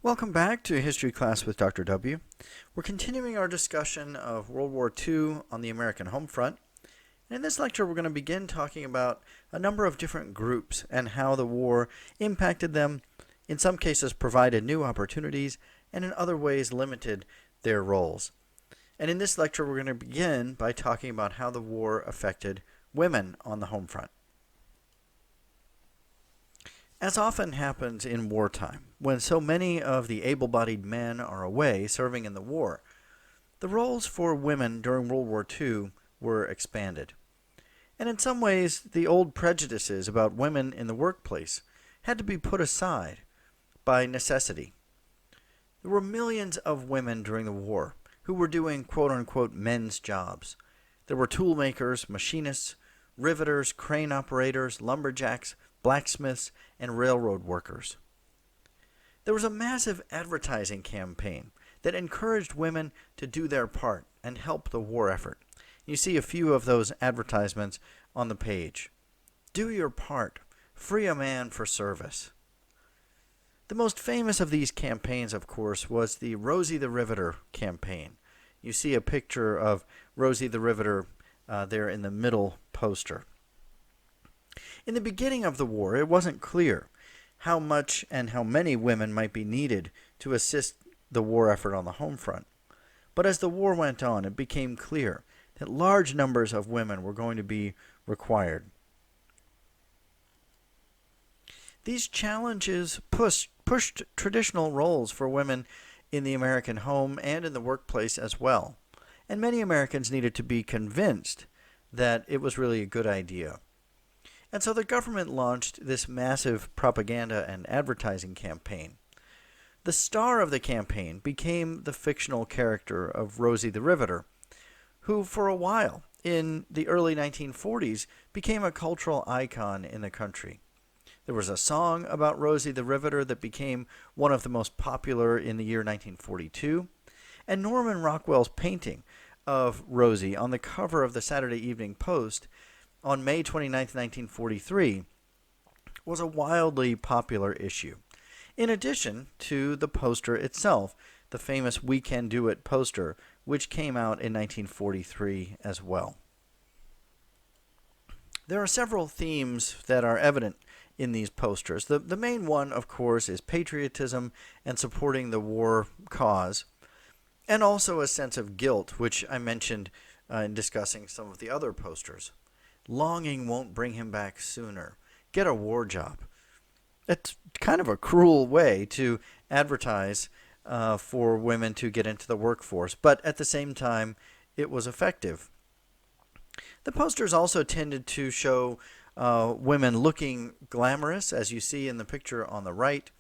Welcome back to History Class with Dr. W. We're continuing our discussion of World War II on the American home front. And in this lecture, we're going to begin talking about a number of different groups and how the war impacted them, in some cases provided new opportunities, and in other ways limited their roles. And in this lecture, we're going to begin by talking about how the war affected women on the home front. As often happens in wartime, when so many of the able-bodied men are away serving in the war, the roles for women during World War II were expanded. And in some ways, the old prejudices about women in the workplace had to be put aside by necessity. There were millions of women during the war who were doing quote-unquote men's jobs. There were tool makers, machinists, riveters, crane operators, lumberjacks, blacksmiths, and railroad workers. There was a massive advertising campaign that encouraged women to do their part and help the war effort. You see a few of those advertisements on the page. Do your part. Free a man for service. The most famous of these campaigns, of course, was the Rosie the Riveter campaign. You see a picture of Rosie the Riveter there in the middle poster. In the beginning of the war, it wasn't clear how much and how many women might be needed to assist the war effort on the home front. But as the war went on, it became clear that large numbers of women were going to be required. These challenges pushed traditional roles for women in the American home and in the workplace as well. And many Americans needed to be convinced that it was really a good idea. And so the government launched this massive propaganda and advertising campaign. The star of the campaign became the fictional character of Rosie the Riveter, who for a while, in the early 1940s, became a cultural icon in the country. There was a song about Rosie the Riveter that became one of the most popular in the year 1942, and Norman Rockwell's painting of Rosie on the cover of the Saturday Evening Post on May 29, 1943, was a wildly popular issue. In addition to the poster itself, the famous We Can Do It poster, which came out in 1943 as well. There are several themes that are evident in these posters. The main one, of course, is patriotism and supporting the war cause, and also a sense of guilt, which I mentioned in discussing some of the other posters. Longing won't bring him back sooner. Get a war job. It's kind of a cruel way to advertise for women to get into the workforce, but at the same time, it was effective. The posters also tended to show women looking glamorous, as you see in the picture on the right.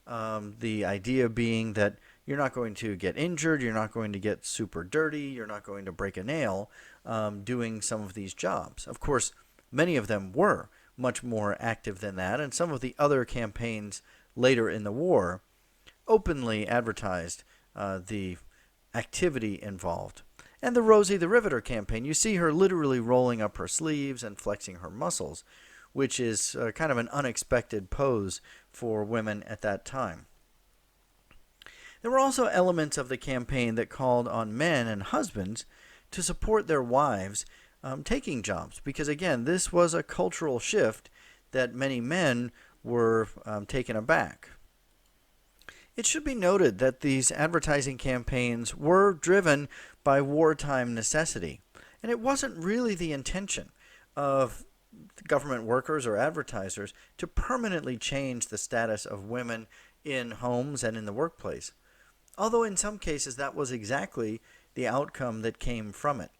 The idea being that you're not going to get injured, you're not going to get super dirty, you're not going to break a nail doing some of these jobs. Of course, many of them were much more active than that, and some of the other campaigns later in the war openly advertised the activity involved. And the Rosie the Riveter campaign, you see her literally rolling up her sleeves and flexing her muscles, which is kind of an unexpected pose for women at that time. There were also elements of the campaign that called on men and husbands to support their wives taking jobs, because again, this was a cultural shift that many men were taken aback. It should be noted that these advertising campaigns were driven by wartime necessity, and it wasn't really the intention of government workers or advertisers to permanently change the status of women in homes and in the workplace, although in some cases that was exactly the outcome that came from it.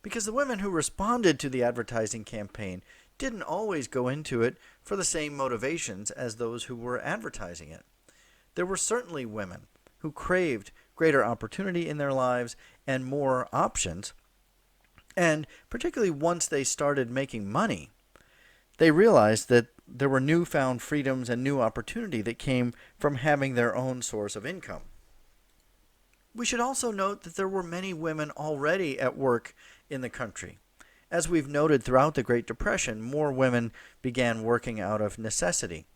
Because the women who responded to the advertising campaign didn't always go into it for the same motivations as those who were advertising it. There were certainly women who craved greater opportunity in their lives and more options, and particularly once they started making money, they realized that there were newfound freedoms and new opportunity that came from having their own source of income. We should also note that there were many women already at work in the country. As we've noted throughout the Great Depression, more women began working out of necessity.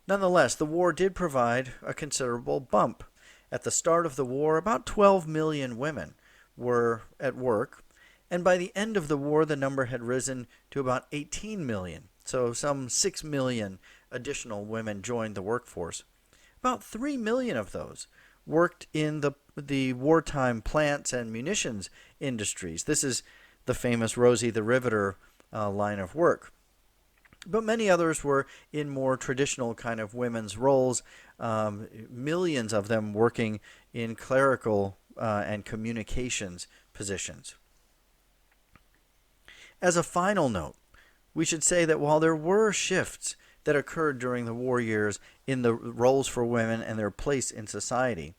Nonetheless, the war did provide a considerable bump. At the start of the war, about 12 million women were at work, and by the end of the war, the number had risen to about 18 million. So some 6 million additional women joined the workforce. About 3 million of those worked in the wartime plants and munitions industries. This is the famous Rosie the riveter line of work. But many others were in more traditional kind of women's roles, millions of them working in clerical and communications positions. As a final note, we should say that while there were shifts that occurred during the war years in the roles for women and their place in society,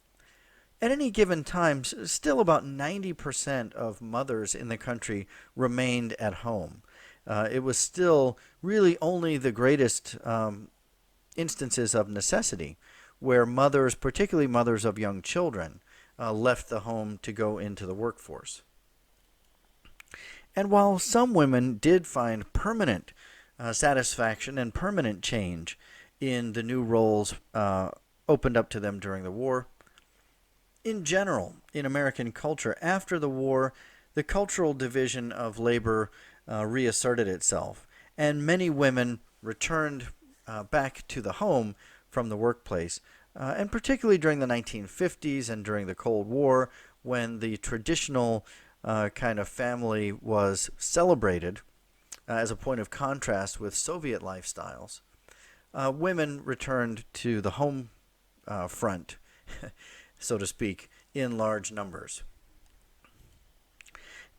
at any given time, still about 90% of mothers in the country remained at home. It was still really only the greatest instances of necessity where mothers, particularly mothers of young children, left the home to go into the workforce. And while some women did find permanent satisfaction and permanent change in the new roles opened up to them during the war, in general, in American culture, after the war, the cultural division of labor reasserted itself, and many women returned back to the home from the workplace, and particularly during the 1950s and during the Cold War, when the traditional kind of family was celebrated as a point of contrast with Soviet lifestyles. Women returned to the home front, so to speak, in large numbers.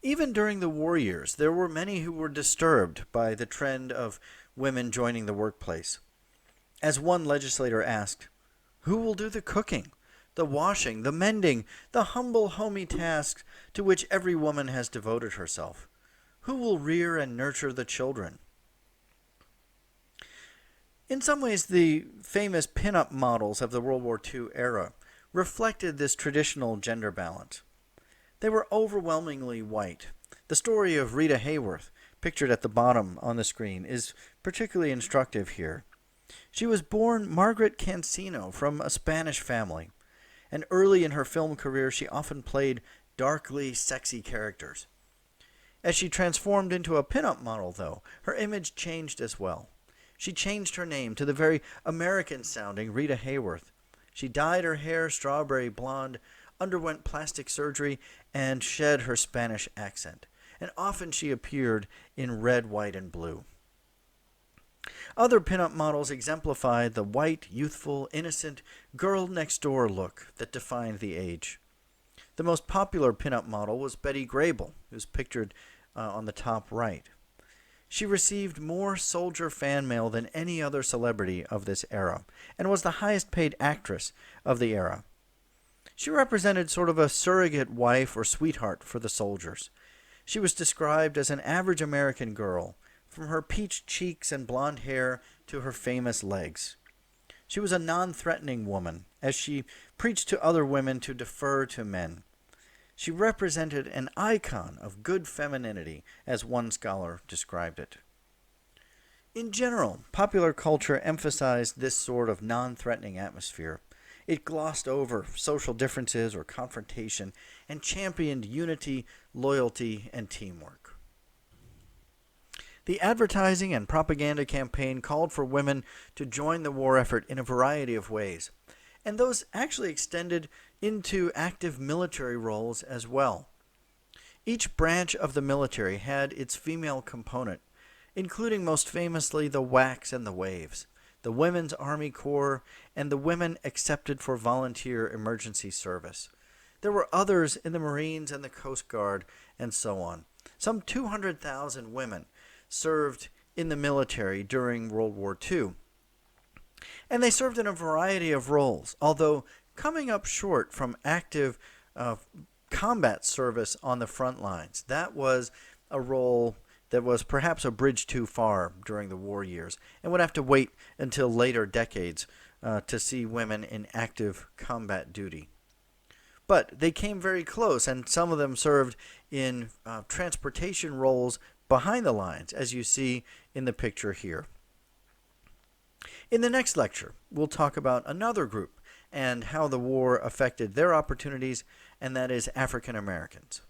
Even during the war years, there were many who were disturbed by the trend of women joining the workplace. As one legislator asked, "Who will do the cooking, the washing, the mending, the humble homey tasks to which every woman has devoted herself? Who will rear and nurture the children?" In some ways, the famous pinup models of the World War II era reflected this traditional gender balance. They were overwhelmingly white. The story of Rita Hayworth, pictured at the bottom on the screen, is particularly instructive here. She was born Margaret Cancino from a Spanish family, and early in her film career she often played darkly sexy characters. As she transformed into a pinup model, though, her image changed as well. She changed her name to the very American-sounding Rita Hayworth. She dyed her hair strawberry blonde, underwent plastic surgery, and shed her Spanish accent. And often she appeared in red, white, and blue. Other pinup models exemplified the white, youthful, innocent, girl-next-door look that defined the age. The most popular pinup model was Betty Grable, who's pictured on the top right. She received more soldier fan mail than any other celebrity of this era, and was the highest-paid actress of the era. She represented sort of a surrogate wife or sweetheart for the soldiers. She was described as an average American girl, from her peach cheeks and blonde hair to her famous legs. She was a non-threatening woman, as she preached to other women to defer to men. She represented an icon of good femininity, as one scholar described it. In general, popular culture emphasized this sort of non-threatening atmosphere. It glossed over social differences or confrontation and championed unity, loyalty, and teamwork. The advertising and propaganda campaign called for women to join the war effort in a variety of ways, and those actually extended into active military roles as well. Each branch of the military had its female component, including most famously the WACs and the WAVES, the Women's Army Corps, and the women accepted for volunteer emergency service. There were others in the Marines and the Coast Guard, and so on. Some 200,000 women served in the military during World War II. And they served in a variety of roles, although coming up short from active combat service on the front lines. That was a role that was perhaps a bridge too far during the war years, and would have to wait until later decades to see women in active combat duty. But they came very close, and some of them served in transportation roles behind the lines, as you see in the picture here. In the next lecture, we'll talk about another group and how the war affected their opportunities, and that is African Americans.